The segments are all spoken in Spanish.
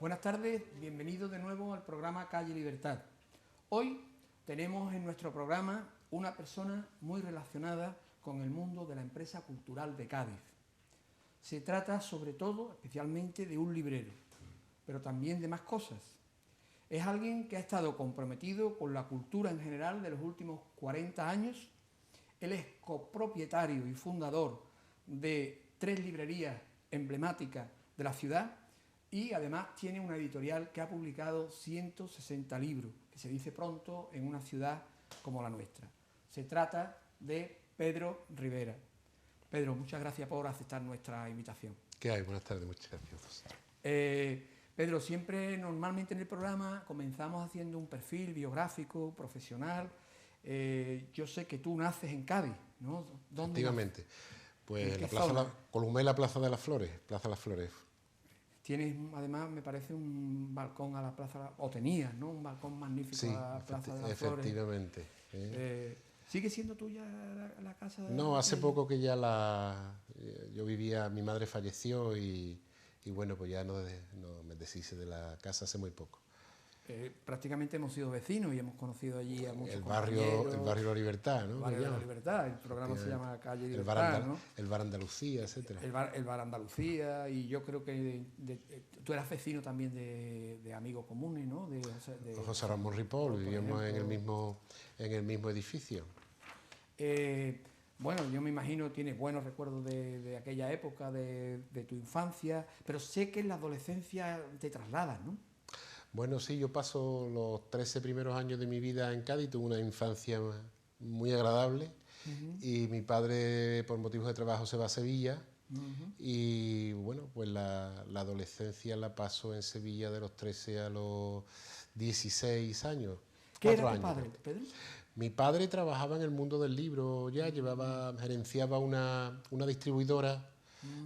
Buenas tardes, bienvenidos de nuevo al programa Calle Libertad. Hoy tenemos en nuestro programa una persona muy relacionada con el mundo de la empresa cultural de Cádiz. Se trata sobre todo, especialmente, de un librero, pero también de más cosas. Es alguien que ha estado comprometido con la cultura en general de los últimos 40 años. Él es copropietario y fundador de 3 librerías emblemáticas de la ciudad y además tiene una editorial que ha publicado 160 libros, que se dice pronto en una ciudad como la nuestra. Se trata de Pedro Rivera. Pedro, muchas gracias por aceptar nuestra invitación. ¿Qué hay? Buenas tardes, muchas gracias. Pedro, normalmente en el programa comenzamos haciendo un perfil biográfico, profesional. Yo sé que tú naces en Cádiz, ¿no? ¿Dónde Efectivamente. naces? Pues la plaza Columela, Plaza de las Flores, Plaza de las Flores. Tienes, además, me parece un balcón a la plaza, o tenías, ¿no? Un balcón magnífico, sí, a la Plaza de las Flores. Efectivamente. ¿Sigue siendo tuya la casa? No, hace poco que ya yo vivía, mi madre falleció y bueno, pues ya no me deshice de la casa hace muy poco. Prácticamente hemos sido vecinos y hemos conocido allí a muchos el barrio La Libertad, ¿no? El barrio de La Libertad, el programa se llama Calle Libertad, ¿no? El bar Andalucía, etcétera. El bar Andalucía, y yo creo que tú eras vecino también de amigos comunes, ¿no? De José Ramón Ripoll, vivíamos en el mismo edificio. Bueno, yo me imagino tienes buenos recuerdos de aquella época, de tu infancia, pero sé que en la adolescencia te trasladas, ¿no? Bueno, sí, yo paso los 13 primeros años de mi vida en Cádiz, tuve una infancia muy agradable. Y mi padre, por motivos de trabajo, se va a Sevilla. Y bueno, pues la adolescencia la paso en Sevilla de los 13 a los 16 años. ¿Qué era tu padre, Pedro? Mi padre trabajaba en el mundo del libro, gerenciaba una distribuidora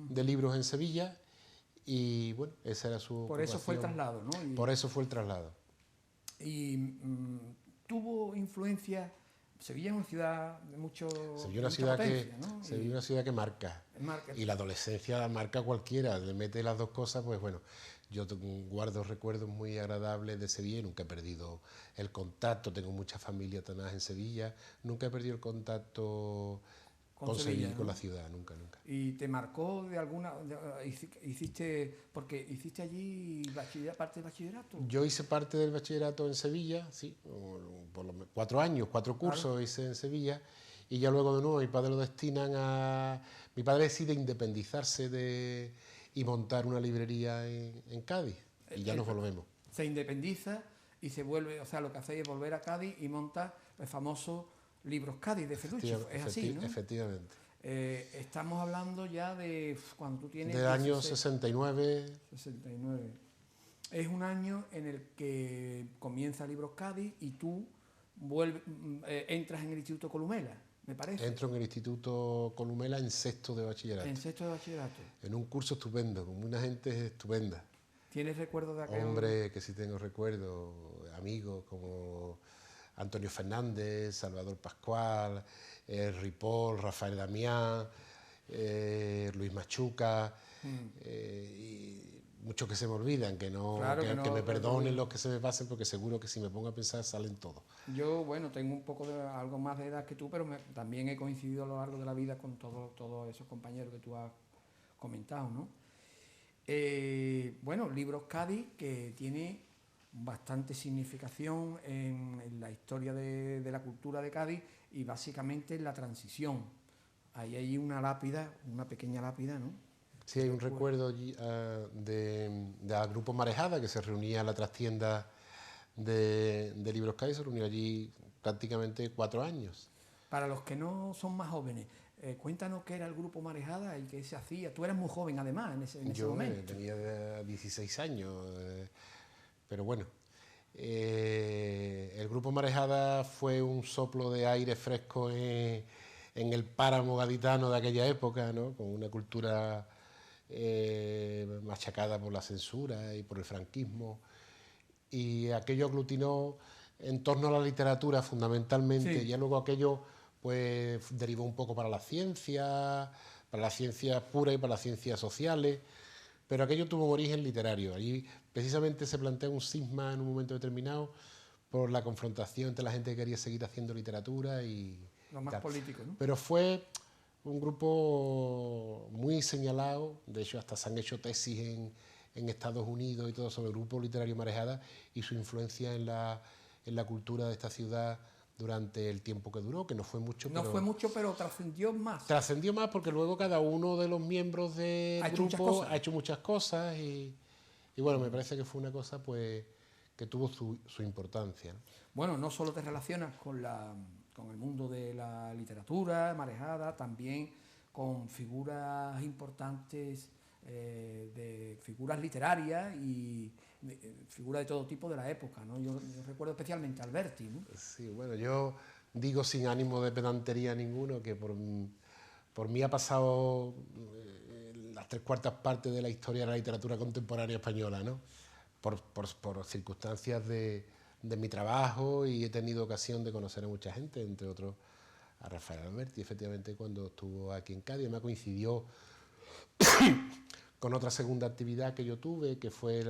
de libros en Sevilla. Y bueno, esa era su Por eso fue el traslado, ¿no? Por eso fue el traslado. Y tuvo influencia. Sevilla es una ciudad de mucha potencia, ¿no? Sevilla es una ciudad que marca. Y la adolescencia marca a cualquiera, le mete las dos cosas, pues bueno, yo guardo recuerdos muy agradables de Sevilla y nunca he perdido el contacto, tengo mucha familia también en Sevilla, nunca he perdido el contacto con Sevilla, ¿no? Con la ciudad, nunca. ¿Y te marcó de alguna... porque hiciste allí parte del bachillerato? Yo hice parte del bachillerato en Sevilla, sí, por lo menos 4 años, 4 cursos, claro. Hice en Sevilla, y ya luego de nuevo mi padre lo destinan a... Mi padre decide independizarse y montar una librería en Cádiz, y ya nos volvemos. Se independiza y se vuelve, o sea, lo que hacéis es volver a Cádiz y monta el famoso Libros Cádiz de Ferruccio, es así, ¿no? Efectivamente. Estamos hablando ya de cuando tú tienes... De año 69. 69. Es un año en el que comienza Libros Cádiz y tú entras en el Instituto Columela, me parece. Entro en el Instituto Columela en sexto de bachillerato. En sexto de bachillerato. En un curso estupendo, con una gente estupenda. ¿Tienes recuerdos de aquel? Hombre, que sí tengo recuerdos, amigos como Antonio Fernández, Salvador Pascual, Ripoll, Rafael Damián, Luis Machuca, y muchos que se me olvidan, que me perdonen los que se me pasen, porque seguro que si me pongo a pensar salen todos. Yo, bueno, tengo algo más de edad que tú, pero también he coincidido a lo largo de la vida con todos esos compañeros que tú has comentado, ¿no? Bueno, Libros Cádiz, que tiene bastante significación en la historia de la cultura de Cádiz y básicamente en la transición. Ahí hay una lápida, una pequeña lápida, ¿no? Sí, hay un recuerdo allí, del grupo Marejada, que se reunía en la trastienda de Libros Cádiz, se reunió allí prácticamente 4 años. Para los que no son más jóvenes, cuéntanos qué era el grupo Marejada y qué se hacía. Tú eras muy joven además en ese momento. Yo tenía 16 años. Pero bueno, el grupo Marejada fue un soplo de aire fresco en el páramo gaditano de aquella época, ¿no? Con una cultura machacada por la censura y por el franquismo, y aquello aglutinó en torno a la literatura fundamentalmente, sí. Ya luego aquello pues derivó un poco para la ciencia pura y para las ciencias sociales. Pero aquello tuvo un origen literario. Allí precisamente se plantea un cisma en un momento determinado por la confrontación entre la gente que quería seguir haciendo literatura y Lo más tal. político, ¿no? Pero fue un grupo muy señalado, de hecho hasta se han hecho tesis en Estados Unidos y todo sobre el grupo literario Marejada y su influencia en la cultura de esta ciudad durante el tiempo que duró, que no fue mucho. No fue mucho, pero trascendió más. Trascendió más porque luego cada uno de los miembros del grupo ha hecho muchas cosas y bueno, me parece que fue una cosa pues que tuvo su importancia, ¿no? Bueno, no solo te relacionas con el mundo de la literatura, Marejada, también con figuras importantes, de figuras literarias y figuras de todo tipo de la época, ¿no? Yo recuerdo especialmente a Alberti, ¿no? Sí, bueno, yo digo sin ánimo de pedantería ninguno que por mí ha pasado las 3/4 de la historia de la literatura contemporánea española, ¿no? Por circunstancias de mi trabajo, y he tenido ocasión de conocer a mucha gente, entre otros a Rafael Alberti, efectivamente, cuando estuvo aquí en Cádiz. Me coincidió con otra segunda actividad que yo tuve, que fui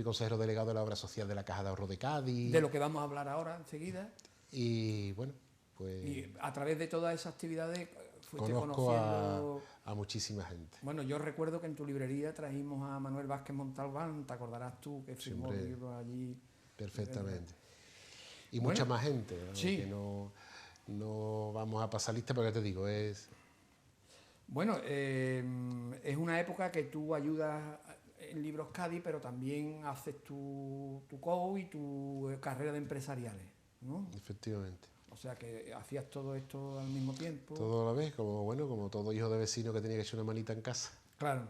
consejero delegado de la obra social de la Caja de Ahorro de Cádiz. De lo que vamos a hablar ahora enseguida. Y bueno, pues... Y a través de todas esas actividades fuiste conozco conociendo... a muchísima gente. Bueno, yo recuerdo que en tu librería trajimos a Manuel Vázquez Montalbán, te acordarás tú, que firmó libros allí. Perfectamente. Y mucha más gente, ¿no? Sí. Que no vamos a pasar lista, porque ya te digo, es... Bueno, es una época que tú ayudas en Libros Cádiz, pero también haces tu co y tu carrera de empresariales, ¿no? Efectivamente. O sea que hacías todo esto al mismo tiempo. Todo a la vez, como todo hijo de vecino que tenía que echar una manita en casa. Claro.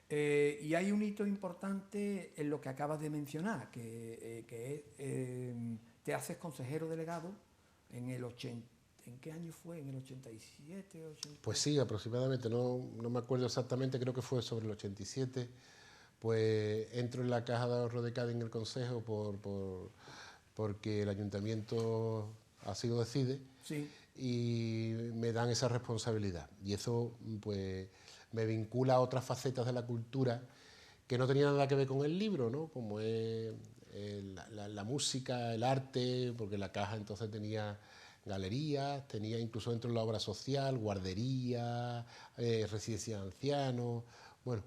Y hay un hito importante en lo que acabas de mencionar, que te haces consejero delegado en el 80. ¿En qué año fue? ¿En el 87? 80? Pues sí, aproximadamente, no me acuerdo exactamente, creo que fue sobre el 87. Pues entro en la Caja de Ahorro de Cádiz en el Consejo porque el Ayuntamiento así lo decide. Sí. Y me dan esa responsabilidad. Y eso pues me vincula a otras facetas de la cultura que no tenían nada que ver con el libro, ¿no? Como es la música, el arte, porque la Caja entonces tenía galerías, tenía incluso dentro de la obra social, guardería, residencia de ancianos, bueno,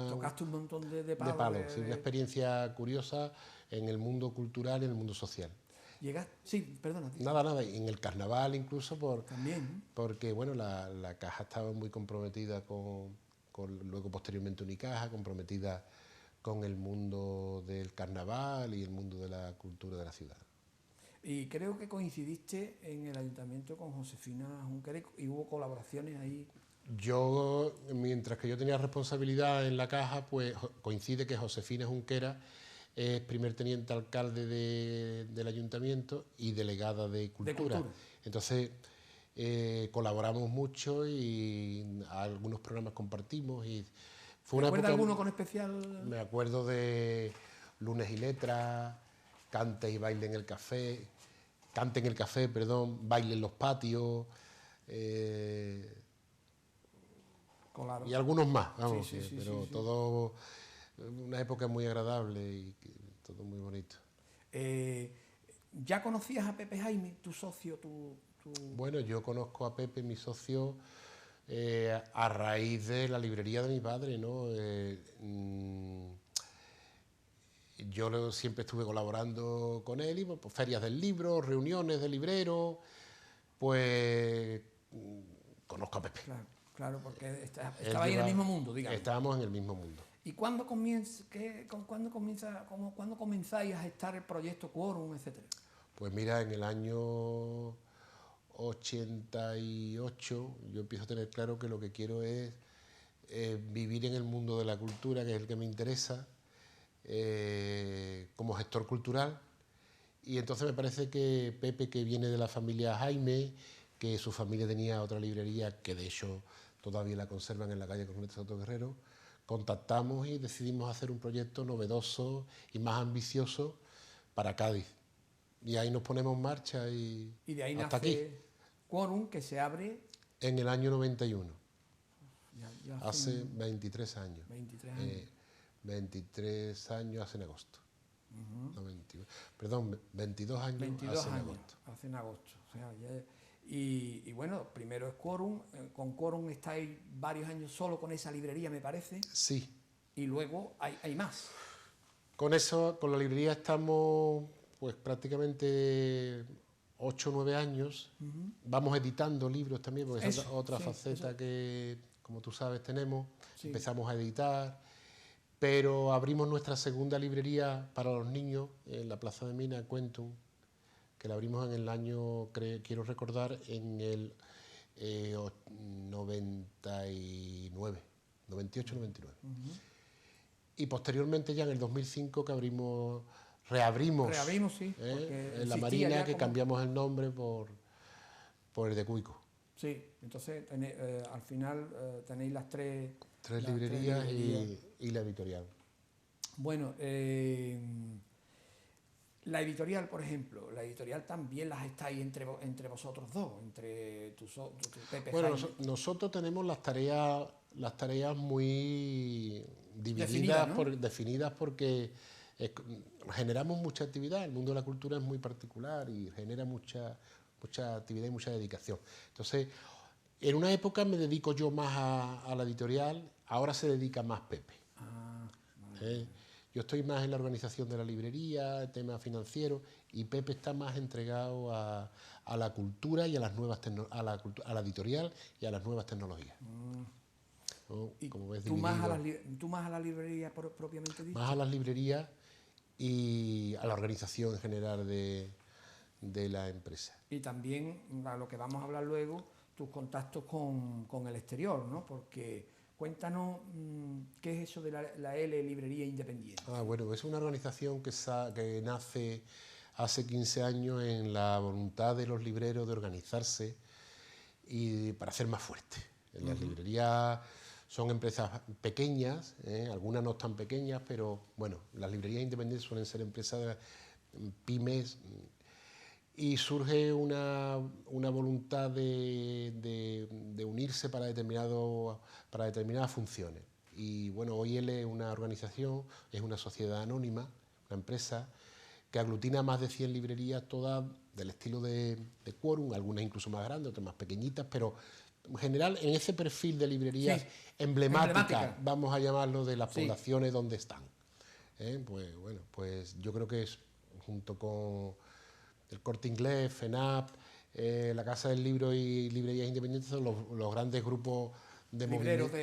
tocaste un montón de palos. De palos, sí, una experiencia curiosa en el mundo cultural y en el mundo social. Sí, perdona. Nada, en el carnaval incluso, también, porque bueno, la Caja estaba muy comprometida luego posteriormente Unicaja, comprometida con el mundo del carnaval y el mundo de la cultura de la ciudad. Y creo que coincidiste en el ayuntamiento con Josefina Junquera y hubo colaboraciones ahí. Mientras que yo tenía responsabilidad en la Caja, pues coincide que Josefina Junquera es primer teniente alcalde del ayuntamiento y delegada de cultura. Entonces colaboramos mucho y algunos programas compartimos. Y fue ¿Te acuerdas alguno con especial? Me acuerdo de Lunes y Letras, Cante y Baile en el Café, Cante en el Café, perdón, Baile en los Patios, claro. Y algunos más, vamos, sí, pero todo una época muy agradable y todo muy bonito. ¿Ya conocías a Pepe Jaime, tu socio? Bueno, yo conozco a Pepe, mi socio, a raíz de la librería de mi padre, ¿no? Yo siempre estuve colaborando con él, y pues, ferias del libro, reuniones de libreros, pues conozco a Pepe. Claro, porque estaba ahí en el mismo mundo, digamos. Estábamos en el mismo mundo. ¿Y cuándo comenzáis a gestar el proyecto Quórum, etcétera? Pues mira, en el año 88 yo empiezo a tener claro que lo que quiero es vivir en el mundo de la cultura, que es el que me interesa, como gestor cultural. Y entonces me parece que Pepe, que viene de la familia Jaime, que su familia tenía otra librería, que de hecho todavía la conservan en la calle Coronel Soto Guerrero, contactamos y decidimos hacer un proyecto novedoso y más ambicioso para Cádiz. Y ahí nos ponemos en marcha y de ahí hasta nace aquí. Quórum, que se abre... En el año 91, ya hace 23 años. 23 años. 23 años hace en agosto. No, perdón, 22 años 22 hace en años, agosto. hace en agosto. O sea, y bueno, primero es Quórum. Con Quórum estáis varios años solo con esa librería, me parece. Sí. Y luego hay más. Con eso, con la librería estamos pues prácticamente 8 o 9 años. Vamos editando libros también, porque esa es otra faceta que, como tú sabes, tenemos. Sí. Empezamos a editar, pero abrimos nuestra segunda librería para los niños en la Plaza de Mina, Quentum, que la abrimos en el año, quiero recordar, en el 99, 98-99. Y posteriormente ya en el 2005 que reabrimos sí, en la Marina, que cambiamos el nombre por el de Cuico. Sí, entonces al final tenéis las tres librerías y la editorial. Bueno, la editorial, por ejemplo, la editorial también las estáis entre vosotros dos, entre tu Pepe. Bueno, nosotros tenemos las tareas muy divididas, ¿no? Definidas porque generamos mucha actividad. El mundo de la cultura es muy particular y genera mucha actividad y mucha dedicación. Entonces, en una época me dedico yo más a la editorial, ahora se dedica más Pepe. Vale. Yo estoy más en la organización de la librería, el tema financiero, y Pepe está más entregado a la cultura y a las nuevas a la editorial y a las nuevas tecnologías. ¿No? Como ves, ¿Tú más a la librería propiamente dicho? Más a las librerías y a la organización en general de la empresa. Y también, a lo que vamos a hablar luego, tus contactos con el exterior, ¿no? Porque cuéntanos qué es eso de la L Librería Independiente. Bueno, es una organización que nace hace 15 años en la voluntad de los libreros de organizarse y para ser más fuertes. Las librerías son empresas pequeñas, algunas no tan pequeñas, pero bueno, las librerías independientes suelen ser empresas pymes, y surge una voluntad de unirse para determinadas funciones. Y bueno, hoy él es una organización, es una sociedad anónima, una empresa que aglutina más de 100 librerías, todas del estilo de Quórum, algunas incluso más grandes, otras más pequeñitas, pero en general en ese perfil de librerías emblemáticas, vamos a llamarlo, de las poblaciones donde están. Pues bueno, pues yo creo que es, junto con el Corte Inglés, FENAP, la Casa del Libro y Librerías Independientes, son los grandes grupos de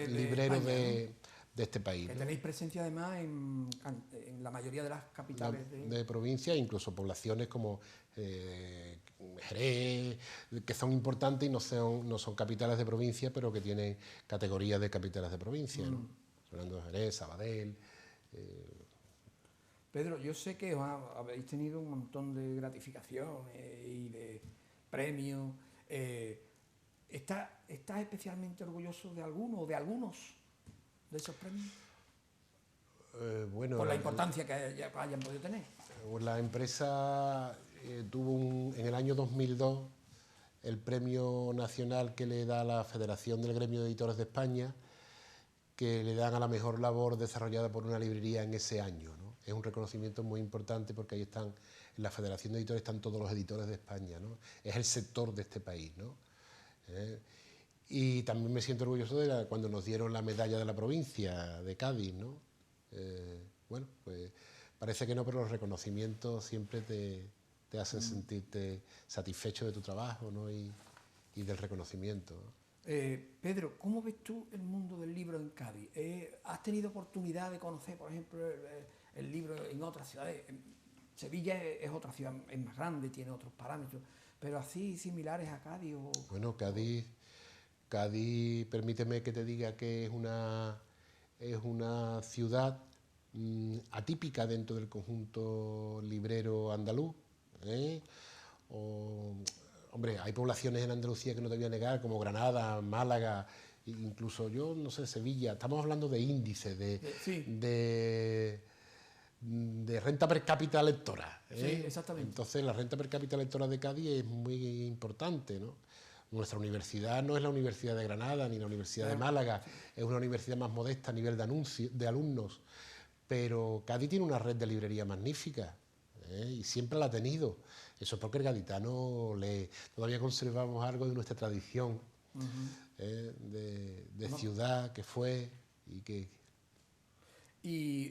libreros de este país. Que tenéis presencia además en la mayoría de las capitales de provincia, incluso poblaciones como Jerez, que son importantes y no son capitales de provincia, pero que tienen categorías de capitales de provincia, ¿no? Hablando de Jerez, Sabadell. Pedro, yo sé que habéis tenido un montón de gratificaciones y de premios. ¿Estás especialmente orgulloso de alguno o de algunos de esos premios? Bueno, por la importancia que hayan podido tener. La empresa tuvo en el año 2002 el premio nacional que le da la Federación del Gremio de Editores de España, que le dan a la mejor labor desarrollada por una librería en ese año, ¿no? Es un reconocimiento muy importante porque ahí están, en la Federación de Editores están todos los editores de España, ¿no? Es el sector de este país, ¿no? Y también me siento orgulloso de cuando nos dieron la medalla de la provincia de Cádiz, ¿no? Bueno, pues parece que no, pero los reconocimientos siempre te hacen sentirte satisfecho de tu trabajo, ¿no? y del reconocimiento, ¿no? Pedro, ¿cómo ves tú el mundo del libro en Cádiz? ¿Has tenido oportunidad de conocer, por ejemplo, el libro en otras ciudades? Sevilla es otra ciudad, es más grande, tiene otros parámetros, pero así similares a Cádiz. Bueno, Cádiz, permíteme que te diga que es una ciudad atípica dentro del conjunto librero andaluz. Hombre, hay poblaciones en Andalucía que no te voy a negar, como Granada, Málaga, incluso yo, no sé, Sevilla. Estamos hablando de índices, de renta per cápita lectora. Sí, exactamente. Entonces, la renta per cápita lectora de Cádiz es muy importante, ¿no? Nuestra universidad no es la Universidad de Granada ni la Universidad de Málaga, es una universidad más modesta a nivel de alumnos, pero Cádiz tiene una red de librería magnífica, y siempre la ha tenido. Eso es porque el gaditano todavía conservamos algo de nuestra tradición, de ciudad que fue y que... Y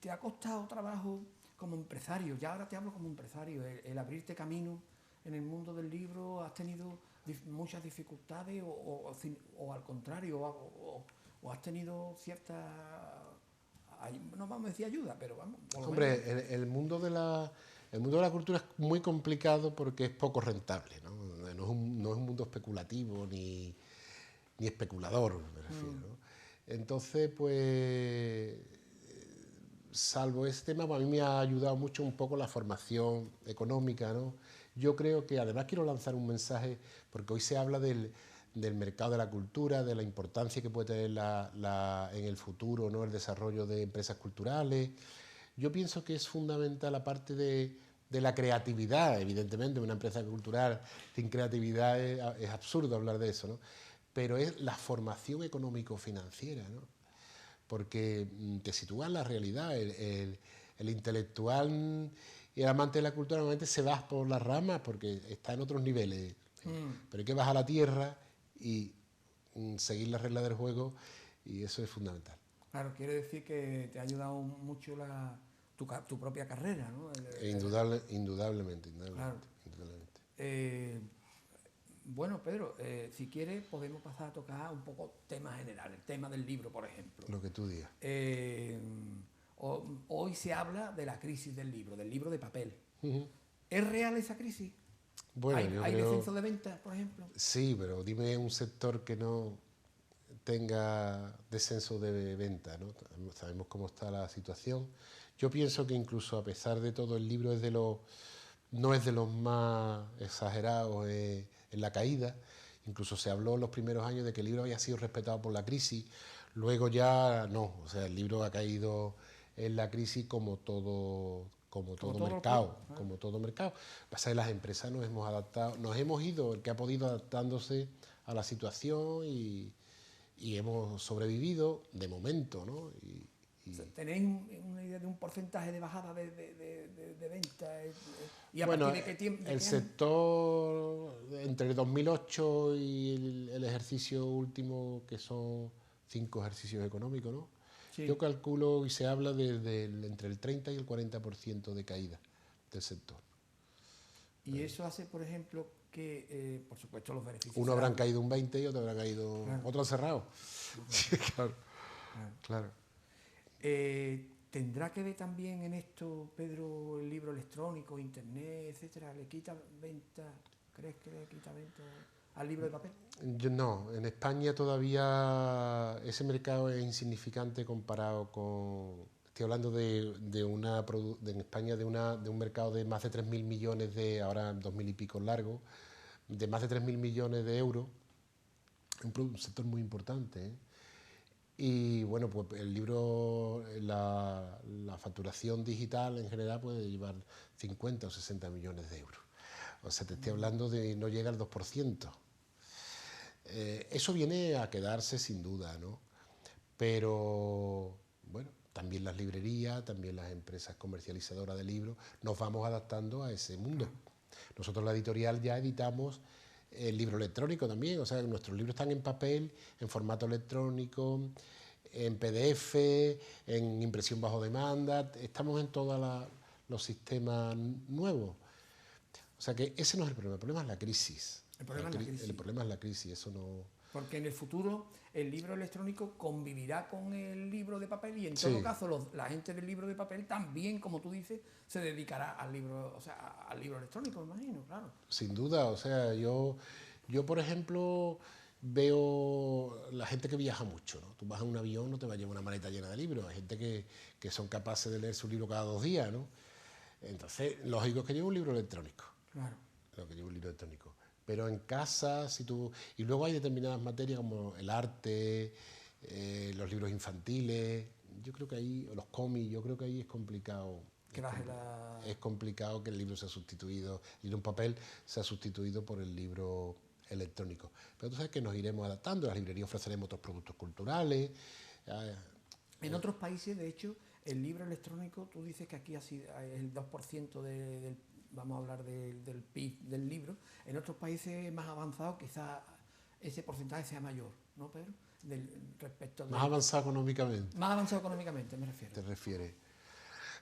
te ha costado trabajo como empresario, ya ahora te hablo como empresario, el abrirte camino en el mundo del libro. ¿Has tenido muchas dificultades o al contrario, o has tenido cierta, no vamos a decir ayuda, pero vamos, por lo menos? Hombre, el mundo de la cultura es muy complicado porque es poco rentable, ¿no? No es un mundo especulativo ni especulador, me refiero, ¿no? Entonces, pues, salvo ese tema, pues a mí me ha ayudado mucho un poco la formación económica, ¿no? Yo creo que, además, quiero lanzar un mensaje, porque hoy se habla del mercado de la cultura, de la importancia que puede tener en el futuro, ¿no?, el desarrollo de empresas culturales. Yo pienso que es fundamental la parte de la creatividad. Evidentemente, una empresa cultural sin creatividad es absurdo hablar de eso, ¿no? Pero es la formación económico-financiera, ¿no? Porque te sitúa en la realidad. El intelectual y el amante de la cultura normalmente se va por las ramas porque está en otros niveles. Pero hay que bajar a la tierra y seguir las reglas del juego, y eso es fundamental. Claro, quiere decir que te ha ayudado mucho tu propia carrera, ¿no? Indudablemente. Claro. Bueno, Pedro, si quieres podemos pasar a tocar un poco tema general, el tema del libro, por ejemplo. Lo que tú digas. Hoy se habla de la crisis del libro de papel. ¿Es real esa crisis? Bueno, ¿Hay descenso de ventas, por ejemplo? Sí, pero dime un sector que no tenga descenso de venta, ¿no? Sabemos cómo está la situación. Yo pienso que incluso a pesar de todo, el libro no es de los más exagerados en la caída. Incluso se habló en los primeros años de que el libro había sido respetado por la crisis. Luego ya no, o sea, el libro ha caído en la crisis como todo mercado. Pasa que las empresas nos hemos adaptado, nos hemos ido, el que ha podido, adaptándose a la situación, y hemos sobrevivido de momento, ¿no? ¿Tenéis una idea de un porcentaje de bajada de ventas? ¿Y a Bueno, partir de qué tiempo? el sector entre el 2008 y el ejercicio último, que son 5 ejercicios económicos, ¿no? Sí. Yo calculo, y se habla entre el 30 y el 40% de caída del sector. Y eso hace, por ejemplo, que, por supuesto, los beneficios... Uno habrán caído un 20 y otro habrá caído... Claro. Otro cerrado. Sí, claro. ¿Tendrá que ver también en esto, Pedro, el libro electrónico, internet, etcétera? ¿Le quita venta? ¿Crees que le quita venta al libro de papel? No, en España todavía ese mercado es insignificante comparado con... Estoy hablando en España de un mercado de más de 3.000 millones ahora 2.000 y pico largo, de más de 3.000 millones de euros, un sector muy importante, ¿eh? Y bueno, pues el libro, la facturación digital en general puede llevar 50 o 60 millones de euros. O sea, te estoy hablando de no llega al 2%. Eso viene a quedarse sin duda, ¿no? Pero bueno, también las librerías, también las empresas comercializadoras de libros, nos vamos adaptando a ese mundo. Nosotros, la editorial, ya editamos el libro electrónico también, o sea, nuestros libros están en papel, en formato electrónico, en PDF, en impresión bajo demanda, estamos en todos los sistemas nuevos. O sea que ese no es el problema es la crisis. El problema es la crisis, eso no... Porque en el futuro el libro electrónico convivirá con el libro de papel, y en todo caso la gente del libro de papel también, como tú dices, se dedicará al libro, o sea, al libro electrónico, me imagino, claro. Sin duda, o sea, yo por ejemplo veo la gente que viaja mucho, ¿no? Tú vas en un avión, no te va a llevar una maleta llena de libros. Hay gente que son capaces de leer su libro cada 2 días, ¿no? Entonces, lógico es que lleve un libro electrónico. Claro. Lo que lleve un libro electrónico. Pero en casa, y luego hay determinadas materias como el arte, los libros infantiles, yo creo que ahí, los cómics, yo creo que ahí es complicado. Es complicado que el libro sea sustituido, el libro en papel sea sustituido por el libro electrónico. Pero tú sabes que nos iremos adaptando, las librerías ofreceremos otros productos culturales. En otros países, de hecho, el libro electrónico, tú dices que aquí así el 2% del, vamos a hablar del PIB del libro. En otros países más avanzados quizás ese porcentaje sea mayor, ¿no, Pedro? Respecto Más avanzado económicamente, más avanzado económicamente, me refiero. te refieres.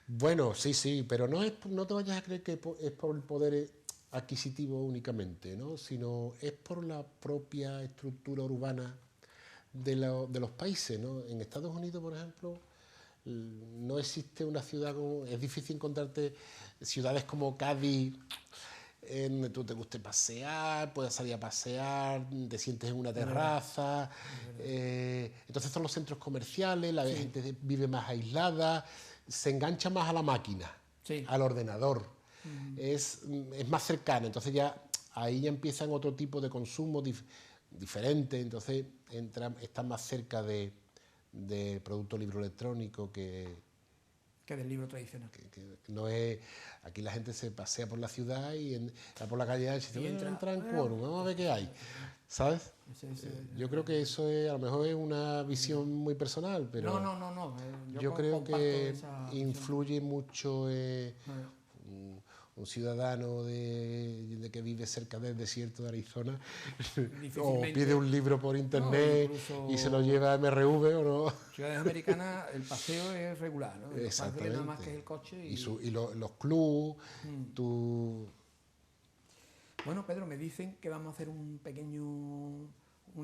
Bueno, sí, pero no te vayas a creer que es por el poder adquisitivo únicamente, ¿no? Sino es por la propia estructura urbana de los países, ¿no? En Estados Unidos, por ejemplo, no existe una ciudad como... Es difícil encontrarte ciudades como Cádiz, en donde tú te guste pasear, puedas salir a pasear, te sientes en una terraza. Entonces son los centros comerciales, la gente vive más aislada, se engancha más a la máquina, al ordenador. Es más cercano, entonces ya ahí ya empiezan otro tipo de consumo diferente, entonces están más cerca de producto libro electrónico que del libro tradicional. Que no es... Aquí la gente se pasea por la ciudad y por la calle y entra en quórum, vamos a ver qué hay, ¿sabes? Yo creo que eso a lo mejor es una visión muy personal, pero no. Yo creo que influye mucho un ciudadano de que vive cerca del desierto de Arizona o pide un libro por internet y se lo lleva a MRV o no. Ciudades americanas el paseo es regular, ¿no? Exactamente. Nada más que es el coche y los clubs, Bueno, Pedro, me dicen que vamos a hacer una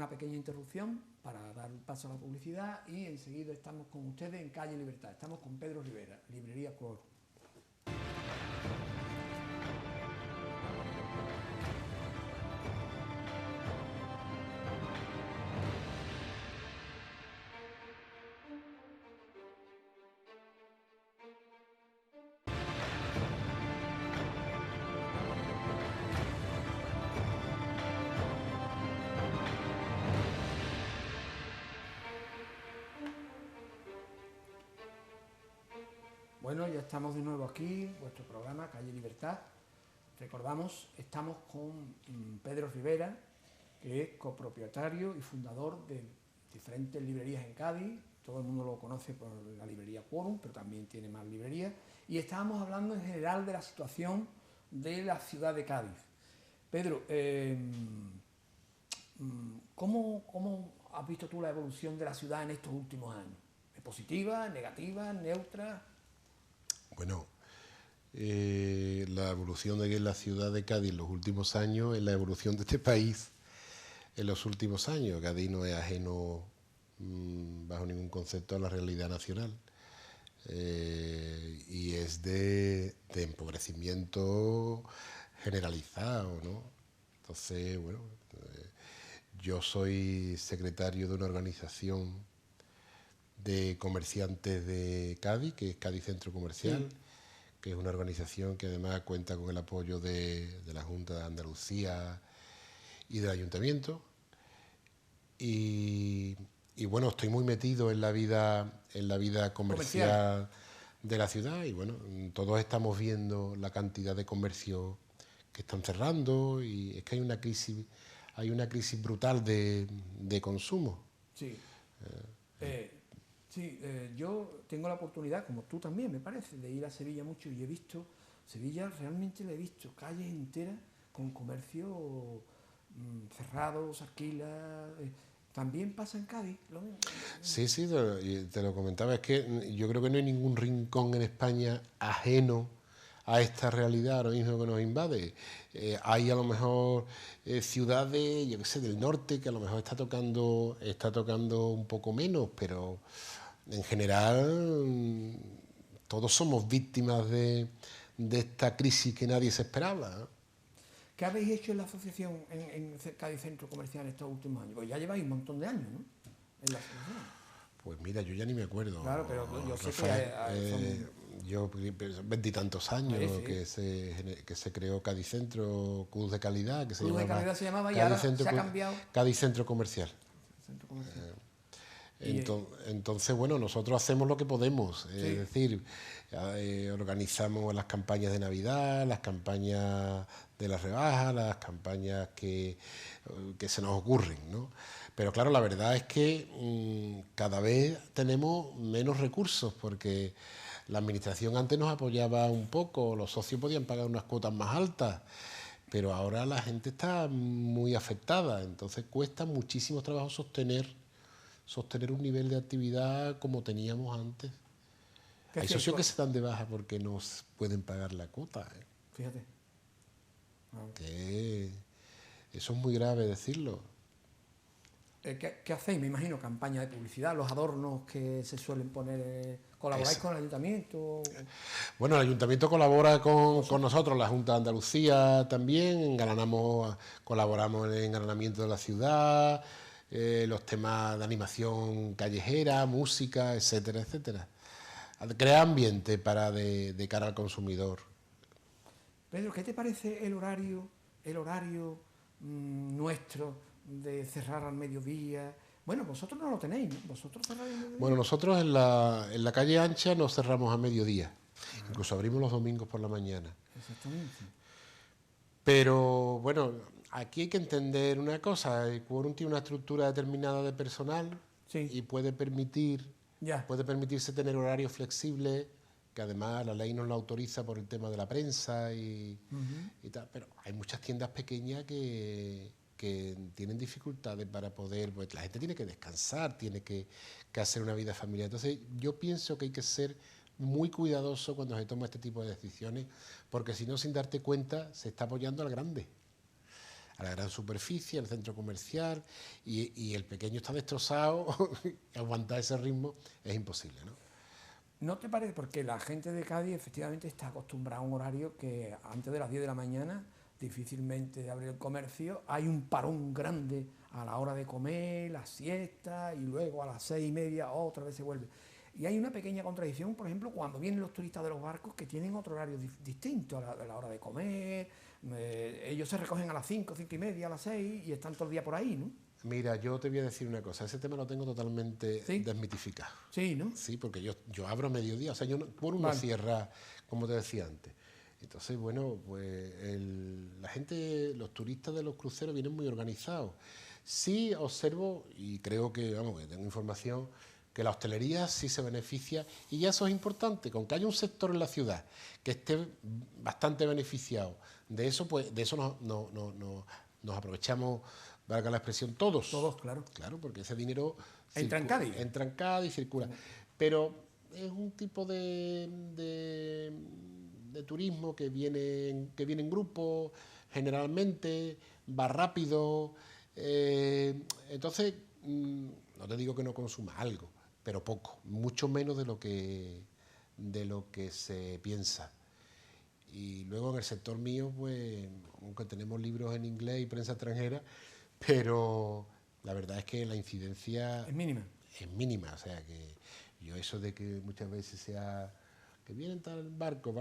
pequeña interrupción para dar paso a la publicidad y enseguida estamos con ustedes en Calle Libertad. Estamos con Pedro Rivera, Librería Quórum. Bueno, ya estamos de nuevo aquí, vuestro programa Calle Libertad. Recordamos, estamos con Pedro Rivera, que es copropietario y fundador de diferentes librerías en Cádiz. Todo el mundo lo conoce por la librería Quórum, pero también tiene más librerías. Y estábamos hablando en general de la situación de la ciudad de Cádiz. Pedro, ¿cómo has visto tú la evolución de la ciudad en estos últimos años? ¿Es positiva, negativa, neutra? Bueno, la evolución de la ciudad de Cádiz en los últimos años es la evolución de este país en los últimos años. Cádiz no es ajeno bajo ningún concepto a la realidad nacional y es de empobrecimiento generalizado, ¿no? Entonces, bueno, yo soy secretario de una organización de comerciantes de Cádiz, que es Cádiz Centro Comercial, que es una organización que además cuenta con el apoyo de la Junta de Andalucía y del Ayuntamiento. Y bueno, estoy muy metido en la vida comercial de la ciudad y bueno, todos estamos viendo la cantidad de comercios que están cerrando y es que hay una crisis brutal de consumo. Sí. Yo tengo la oportunidad, como tú también me parece, de ir a Sevilla mucho y he visto, Sevilla realmente le he visto, calles enteras con comercio cerrados, alquila. ¿También pasa en Cádiz? Sí, te lo comentaba, es que yo creo que no hay ningún rincón en España ajeno a esta realidad ahora mismo que nos invade. Hay a lo mejor ciudades, yo qué sé, del norte que a lo mejor está tocando un poco menos, pero en general todos somos víctimas de esta crisis que nadie se esperaba, ¿no? ¿Qué habéis hecho en la asociación en Cádiz Centro Comercial estos últimos años? Pues ya lleváis un montón de años, ¿no? En la asociación. Pues mira, yo ya ni me acuerdo. Claro, pero yo sé que yo 20 y tantos años que se creó Cádiz Centro, Cruz de Calidad, que se Cruz de Calidad se llamaba y ahora se ha cambiado. Cádiz Centro Comercial. Entonces, bueno, nosotros hacemos lo que podemos, es decir, organizamos las campañas de Navidad, las campañas de las rebajas, las campañas que se nos ocurren, ¿no? Pero claro, la verdad es que cada vez tenemos menos recursos porque la administración antes nos apoyaba un poco, los socios podían pagar unas cuotas más altas, pero ahora la gente está muy afectada, entonces cuesta muchísimo trabajo sostener un nivel de actividad como teníamos antes. Que es Hay socios cierto, que se dan de baja porque no pueden pagar la cuota, ¿eh? fíjate. Que eso es muy grave decirlo. ¿Qué hacéis? Me imagino, campaña de publicidad, los adornos que se suelen poner. ¿Colaboráis con el ayuntamiento? Bueno, el ayuntamiento colabora con nosotros, la Junta de Andalucía también, colaboramos en el engalanamiento de la ciudad, los temas de animación callejera, música, etcétera, etcétera. Crea ambiente de cara al consumidor. Pedro, ¿qué te parece el horario nuestro de cerrar al mediodía? Bueno, vosotros no lo tenéis, ¿no? ¿Vosotros cerráis al mediodía? Bueno, nosotros en la calle ancha nos cerramos a mediodía, incluso abrimos los domingos por la mañana. Exactamente. Pero bueno, aquí hay que entender una cosa, el quórum tiene una estructura determinada de personal Sí. y puede permitirse tener horarios flexibles, que además la ley nos lo autoriza por el tema de la prensa y tal, pero hay muchas tiendas pequeñas que tienen dificultades para poder, pues la gente tiene que descansar, tiene que hacer una vida familiar. Entonces yo pienso que hay que ser muy cuidadoso cuando se toma este tipo de decisiones, porque si no, sin darte cuenta, se está apoyando al grande, a la gran superficie, al centro comercial, y el pequeño está destrozado, aguantar ese ritmo es imposible, ¿no? ¿No te parece? Porque la gente de Cádiz efectivamente está acostumbrada a un horario que antes de las 10 de la mañana difícilmente de abrir el comercio, hay un parón grande a la hora de comer, la siesta, y luego a las 6:30 otra vez se vuelve. Y hay una pequeña contradicción, por ejemplo, cuando vienen los turistas de los barcos que tienen otro horario distinto a la hora de comer, ellos se recogen a las 5, 5:30, a las 6 y están todo el día por ahí, ¿no? Mira, yo te voy a decir una cosa, ese tema lo tengo totalmente ¿Sí? desmitificado. Sí, ¿no? Sí, porque yo abro a mediodía, o sea, por uno cierra, como te decía antes. Entonces, bueno, pues la gente, los turistas de los cruceros vienen muy organizados. Sí observo, y creo que, vamos, que tengo información, que la hostelería sí se beneficia, y ya eso es importante, con que haya un sector en la ciudad que esté bastante beneficiado de eso, pues de eso nos aprovechamos, valga la expresión, todos. Todos, claro. Claro, porque ese dinero Entra en Cádiz. entra en Cádiz y circula. Pero es un tipo de turismo que viene en grupo, generalmente, va rápido. Entonces, no te digo que no consuma algo, pero poco, mucho menos de lo que se piensa. Y luego en el sector mío, pues, aunque tenemos libros en inglés y prensa extranjera, pero la verdad es que la incidencia Es mínima. es mínima, o sea que yo eso de que muchas veces sea que viene tal barco,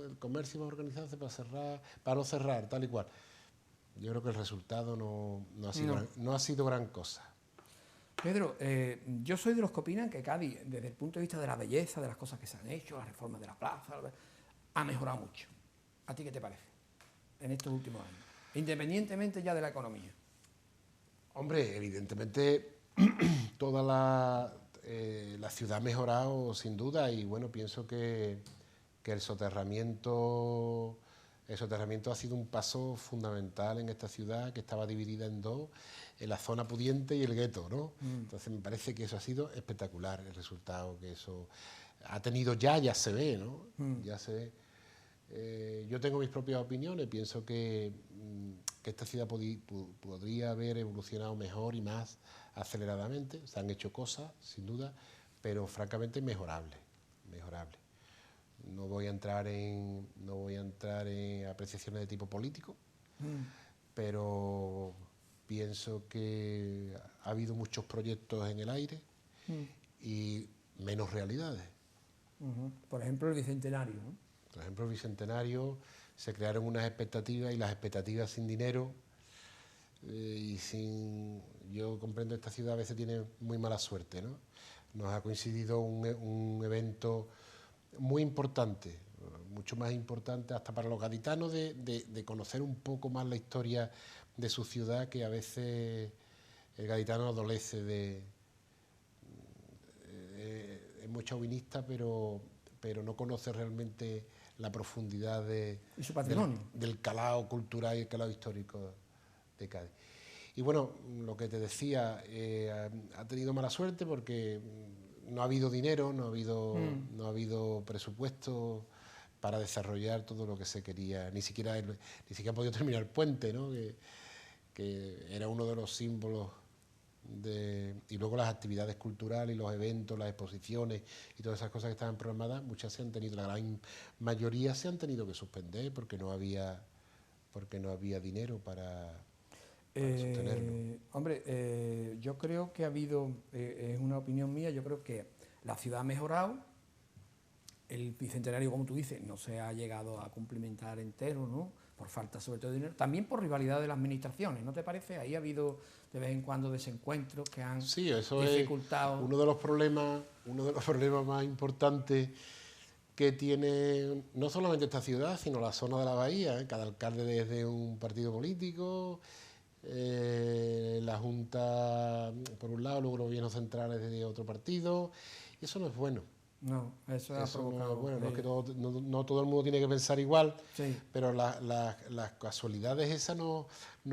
el comercio va a organizarse para no cerrar, tal y cual. Yo creo que el resultado no ha sido gran cosa. Pedro, yo soy de los que opinan que Cádiz, desde el punto de vista de la belleza, de las cosas que se han hecho, las reformas de la plaza, ha mejorado mucho. ¿A ti qué te parece en estos últimos años? Independientemente ya de la economía. Hombre, evidentemente toda la ciudad ha mejorado sin duda y bueno, pienso que el soterramiento ha sido un paso fundamental en esta ciudad que estaba dividida en dos, en la zona pudiente y el gueto, ¿no? Entonces me parece que eso ha sido espectacular, el resultado que eso ha tenido ya se ve, ¿no? Ya se ve. Yo tengo mis propias opiniones, pienso que esta ciudad podría haber evolucionado mejor y más aceleradamente. Se han hecho cosas, sin duda, pero francamente mejorable. No voy a entrar en apreciaciones de tipo político, pero pienso que ha habido muchos proyectos en el aire y menos realidades. Por ejemplo, el Bicentenario, ¿no? Por ejemplo, el Bicentenario, se crearon unas expectativas y las expectativas sin dinero yo comprendo que esta ciudad a veces tiene muy mala suerte, ¿no? Nos ha coincidido un evento muy importante, mucho más importante hasta para los gaditanos de conocer un poco más la historia de su ciudad, que a veces el gaditano adolece de... es muy chauvinista, pero no conoce realmente la profundidad ¿Y su patrimonio? del calado cultural y el calado histórico de Cádiz. Y bueno, lo que te decía, ha tenido mala suerte porque no ha habido dinero, no ha habido presupuesto para desarrollar todo lo que se quería, ni siquiera ha podido terminar el puente, ¿no? que era uno de los símbolos y luego las actividades culturales y los eventos, las exposiciones y todas esas cosas que estaban programadas, muchas se han tenido, la gran mayoría se han tenido que suspender porque no había dinero para sostenerlo. Hombre, yo creo que ha habido, es una opinión mía, yo creo que la ciudad ha mejorado, el bicentenario, como tú dices, no se ha llegado a cumplimentar entero, ¿no? Por falta sobre todo de dinero, también por rivalidad de las administraciones, ¿no te parece? Ahí ha habido de vez en cuando desencuentros que han dificultado. Es uno de los problemas más importantes que tiene no solamente esta ciudad, sino la zona de la bahía, ¿eh? Cada alcalde desde un partido político, la Junta por un lado, luego los gobiernos centrales desde otro partido, y eso no es bueno. No, eso ha provocado... No es bueno, no es que no todo el mundo tiene que pensar igual, sí. pero las casualidades esas no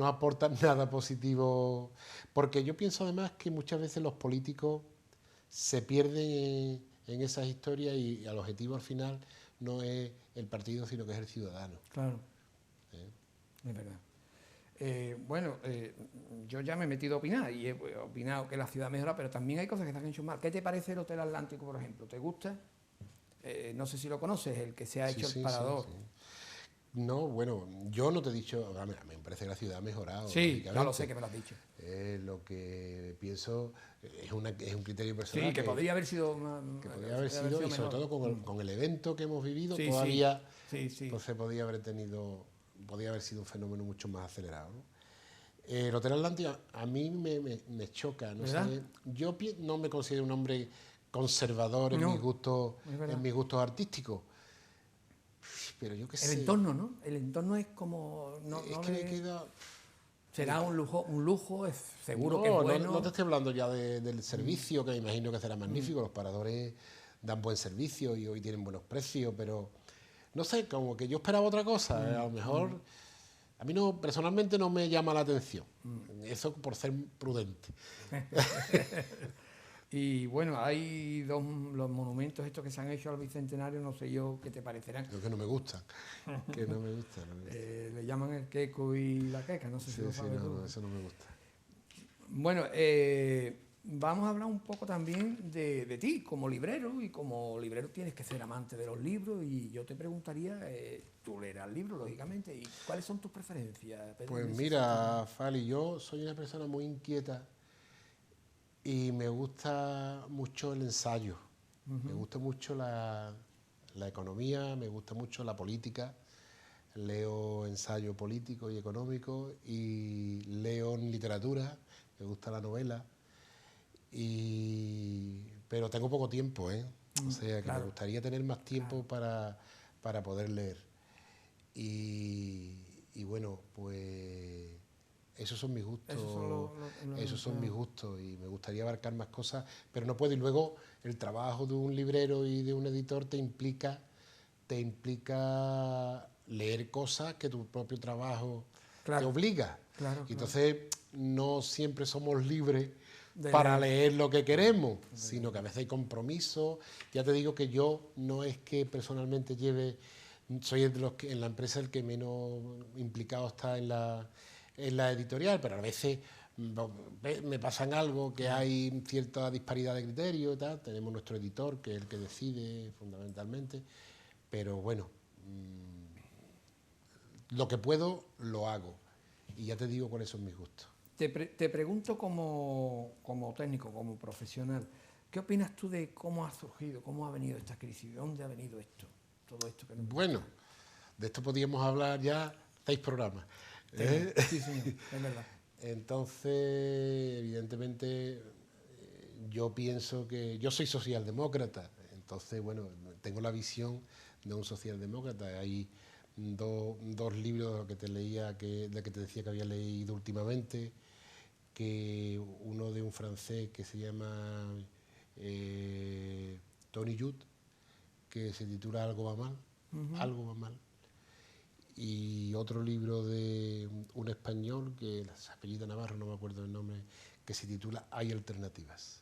aportan nada positivo, porque yo pienso además que muchas veces los políticos se pierden en esas historias y el objetivo al final no es el partido, sino que es el ciudadano. Claro, es verdad. Bueno, yo ya me he metido a opinar y he opinado que la ciudad mejora, pero también hay cosas que se han hecho mal. ¿Qué te parece el Hotel Atlántico, por ejemplo? ¿Te gusta? No sé si lo conoces, el que se ha hecho el parador. Sí. No, bueno, yo no te he dicho, a mí me parece que la ciudad ha mejorado. Sí, ya lo sé que me lo has dicho. Lo que pienso es un criterio personal. Sí, que podría haber sido que podría haber sido, y sobre todo con el evento que hemos vivido, sí, todavía sí. Pues podía haber sido un fenómeno mucho más acelerado, ¿no? El Hotel Atlántico a mí me choca, no sé, yo no me considero un hombre conservador en mis gustos artísticos, pero yo qué sé. El entorno, ¿no? El entorno es como... me queda... Será un lujo, es seguro que es bueno. No te estoy hablando ya del servicio, que me imagino que será magnífico, los paradores dan buen servicio y hoy tienen buenos precios, pero no sé, como que yo esperaba otra cosa, a lo mejor a mí personalmente no me llama la atención, eso por ser prudente. Y bueno, hay los monumentos estos que se han hecho al Bicentenario, no sé yo qué te parecerán. Lo que no me gustan, Le llaman el queco y la queca, no sé si lo sabes tú. No, eso no me gusta. Bueno, vamos a hablar un poco también de ti como librero, y como librero tienes que ser amante de los libros, y yo te preguntaría, tú leerás libros, lógicamente, y ¿cuáles son tus preferencias, Pedro? Pues mira, Fali, yo soy una persona muy inquieta y me gusta mucho el ensayo, me gusta mucho la economía, me gusta mucho la política, leo ensayo político y económico y leo en literatura, me gusta la novela, pero tengo poco tiempo, o sea que me gustaría tener más tiempo para poder leer. Y bueno, pues esos son mis gustos, esos son mis gustos, y me gustaría abarcar más cosas, pero no puedo. Y luego el trabajo de un librero y de un editor te implica leer cosas que tu propio trabajo te obliga. Claro. Entonces no siempre somos libres para leer lo que queremos, sino que a veces hay compromisos. Ya te digo que yo no es que personalmente soy de los que en la empresa el que menos implicado está en la editorial, pero a veces me pasan algo, que hay cierta disparidad de criterio y tal. Tenemos nuestro editor, que es el que decide fundamentalmente, pero bueno, lo que puedo lo hago, y ya te digo cuáles son mis gustos. Te pregunto como técnico, como profesional, ¿qué opinas tú de cómo ha surgido, cómo ha venido esta crisis, de dónde ha venido todo esto? Bueno, de esto podríamos hablar ya 6 programas. Sí, señor, es verdad. Entonces, evidentemente, yo pienso que yo soy socialdemócrata, entonces, bueno, tengo la visión de un socialdemócrata. Hay dos libros que te leía, de que te decía que había leído últimamente, que uno de un francés que se llama Tony Judt, que se titula Algo va mal, Algo va mal. Y otro libro de un español, que se apellida Navarro, no me acuerdo el nombre, que se titula Hay alternativas.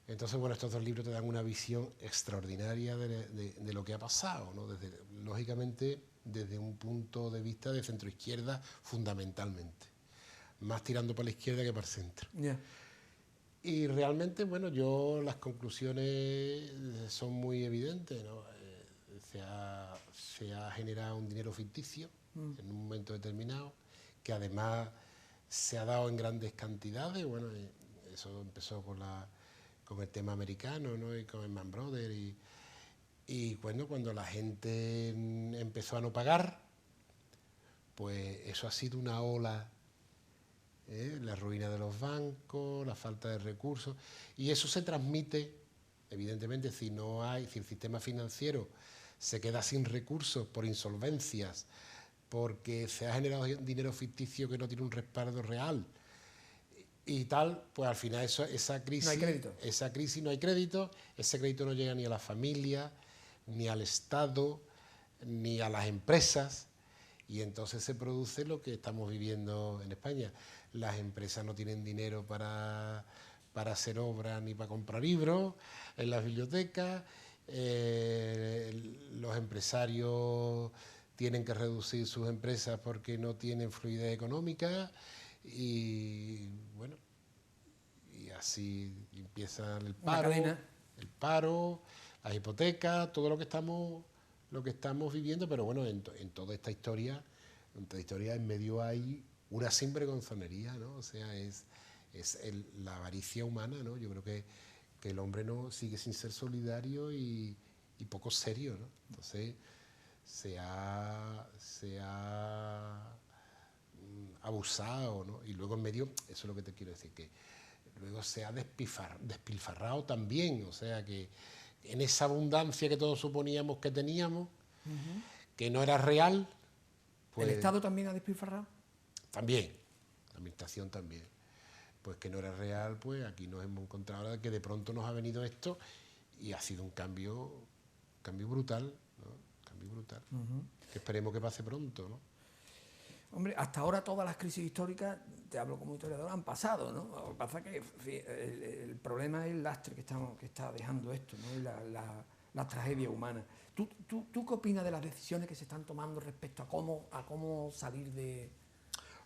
Entonces, bueno, estos dos libros te dan una visión extraordinaria de lo que ha pasado, ¿no? Lógicamente, desde un punto de vista de centroizquierda, fundamentalmente. Más tirando para la izquierda que para el centro. Yeah. Y realmente, bueno, las conclusiones son muy evidentes, ¿no? Se ha generado un dinero ficticio en un momento determinado, que además se ha dado en grandes cantidades. Bueno, eso empezó con el tema americano, ¿no? Y con el Man Brothers. Y bueno, cuando la gente empezó a no pagar, pues eso ha sido una ola. La ruina de los bancos, la falta de recursos, y eso se transmite, evidentemente, si el sistema financiero se queda sin recursos por insolvencias, porque se ha generado dinero ficticio que no tiene un respaldo real y tal, pues al final esa crisis, no hay crédito. Esa crisis no hay crédito, ese crédito no llega ni a la familia, ni al Estado, ni a las empresas. Y entonces se produce lo que estamos viviendo en España. Las empresas no tienen dinero para hacer obras ni para comprar libros en las bibliotecas. Los empresarios tienen que reducir sus empresas porque no tienen fluidez económica. Y bueno, y así empieza el paro, las hipotecas, todo lo que estamos viviendo, pero bueno, en toda esta historia, en medio hay una sinvergonzonería, ¿no? O sea, es la avaricia humana, ¿no? Yo creo que el hombre no sigue sin ser solidario y poco serio, ¿no? Entonces se ha abusado, ¿no? Y luego en medio, eso es lo que te quiero decir, que luego se ha despilfarrado también, o sea que en esa abundancia que todos suponíamos que teníamos, que no era real. Pues, ¿el Estado también ha despilfarrado? También, la administración también. Pues que no era real, pues aquí nos hemos encontrado ahora que de pronto nos ha venido esto y ha sido un cambio brutal, ¿no? Cambio brutal. Que esperemos que pase pronto, ¿no? Hombre, hasta ahora todas las crisis históricas, te hablo como historiador, han pasado, ¿no? Lo que pasa es que el problema es el lastre que está dejando esto, ¿no? Y la tragedia humana. ¿Tú qué opinas de las decisiones que se están tomando respecto a cómo salir de...?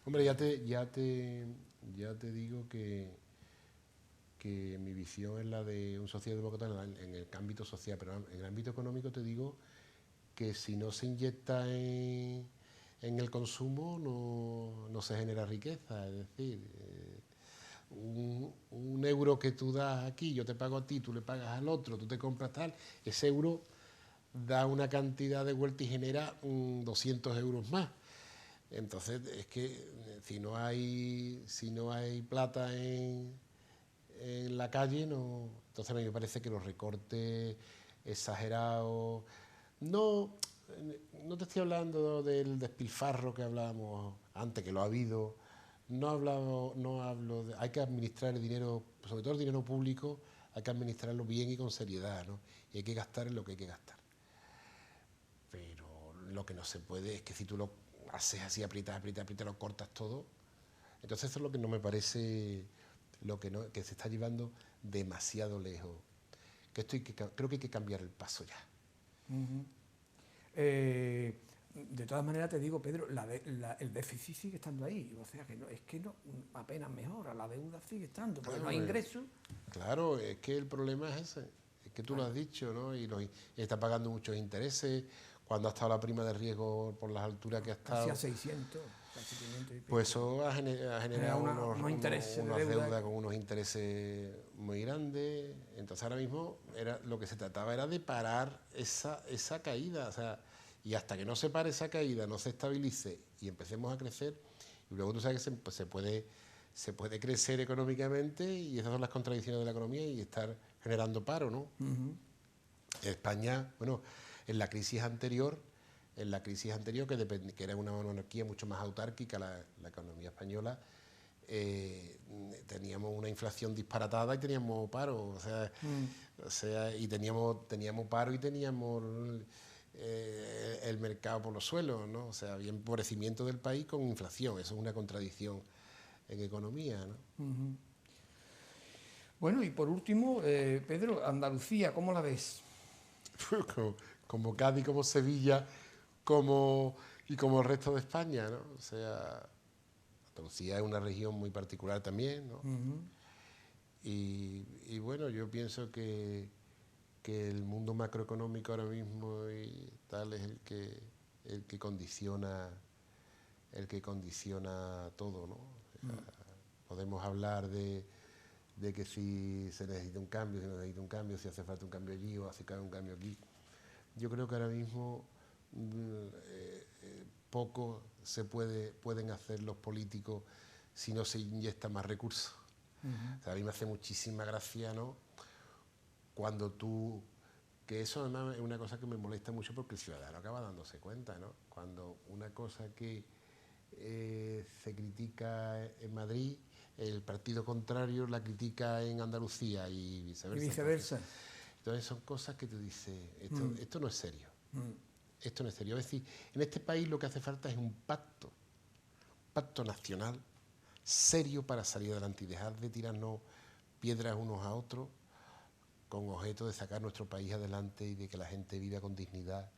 Hombre, ya te digo que mi visión es la de un socialdemócrata en el ámbito social, pero en el ámbito económico te digo que si no se inyecta en el consumo no se genera riqueza. Es decir, un euro que tú das aquí, yo te pago a ti, tú le pagas al otro, tú te compras tal, ese euro da una cantidad de vuelta y genera 200 euros más. Entonces, es que si no hay plata en la calle, no. Entonces a mí me parece que los recortes exagerados, no te estoy hablando del despilfarro que hablábamos antes, que lo ha habido, no hablo hay que administrar el dinero, sobre todo el dinero público, hay que administrarlo bien y con seriedad, ¿no? Y hay que gastar en lo que hay que gastar. Pero lo que no se puede es que si tú lo haces así, aprietas, lo cortas todo. Entonces eso es lo que no me parece, que se está llevando demasiado lejos. Creo que hay que cambiar el paso ya. De todas maneras te digo, Pedro, el déficit sigue estando ahí, o sea que no apenas mejora, la deuda sigue estando, porque claro, no hay ingresos. Claro, es que el problema es ese, es que tú lo has dicho, ¿no? Y está pagando muchos intereses, cuando ha estado la prima de riesgo por las alturas que ha estado. Casi a 600, casi 500 y pico. Pues eso ha generado unos deudas con unos intereses muy grandes. Entonces ahora mismo lo que se trataba era de parar esa caída, o sea, y hasta que no se pare esa caída, no se estabilice y empecemos a crecer, y luego tú sabes que se puede crecer económicamente, y esas son las contradicciones de la economía y estar generando paro, ¿no? España, bueno, en la crisis anterior, que era una monarquía mucho más autárquica, la economía española, teníamos una inflación disparatada y teníamos paro, o sea, y teníamos paro y teníamos el mercado por los suelos, ¿no? O sea, había empobrecimiento del país con inflación. Eso es una contradicción en economía, ¿no? Bueno, y por último, Pedro, Andalucía, ¿cómo la ves? Como Cádiz, como Sevilla, y como el resto de España, ¿no? O sea, Andalucía es una región muy particular también, ¿no? Y bueno, yo pienso que el mundo macroeconómico ahora mismo y tal es el que condiciona todo, ¿no? O sea, podemos hablar de que si se necesita un cambio, si no necesita un cambio, si hace falta un cambio allí o hace falta un cambio aquí. Yo creo que ahora mismo poco pueden hacer los políticos si no se inyectan más recursos. O sea, a mí me hace muchísima gracia, ¿no? Cuando que eso además es una cosa que me molesta mucho porque el ciudadano acaba dándose cuenta, ¿no? Cuando una cosa que se critica en Madrid, el partido contrario la critica en Andalucía y viceversa. Y viceversa. Entonces son cosas que tú dices, esto no es serio. Esto no es serio. Es decir, en este país lo que hace falta es un pacto nacional serio para salir adelante y dejar de tirarnos piedras unos a otros con objeto de sacar nuestro país adelante y de que la gente viva con dignidad,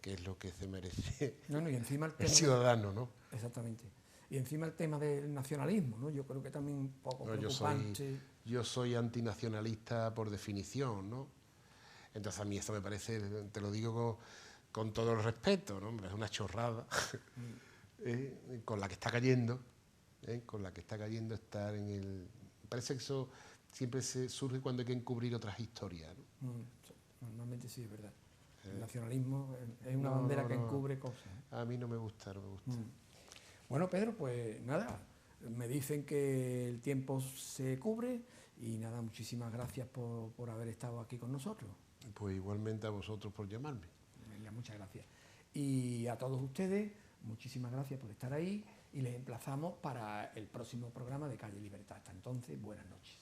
que es lo que se merece y encima el ciudadano, ¿no? Exactamente. Y encima el tema del nacionalismo, ¿no? Yo creo que también un poco preocupante. Yo soy antinacionalista por definición, ¿no? Entonces a mí esto me parece, te lo digo con todo el respeto, ¿no? Es una chorrada con la que está cayendo, estar en el... Me parece que eso siempre surge cuando hay que encubrir otras historias, ¿no? Normalmente sí, es verdad. El nacionalismo es una bandera que encubre cosas. A mí no me gusta. Bueno, Pedro, pues nada, me dicen que el tiempo se cubre y nada, muchísimas gracias por haber estado aquí con nosotros. Pues igualmente a vosotros por llamarme. Venga, muchas gracias. Y a todos ustedes, muchísimas gracias por estar ahí y les emplazamos para el próximo programa de Calle Libertad. Hasta entonces, buenas noches.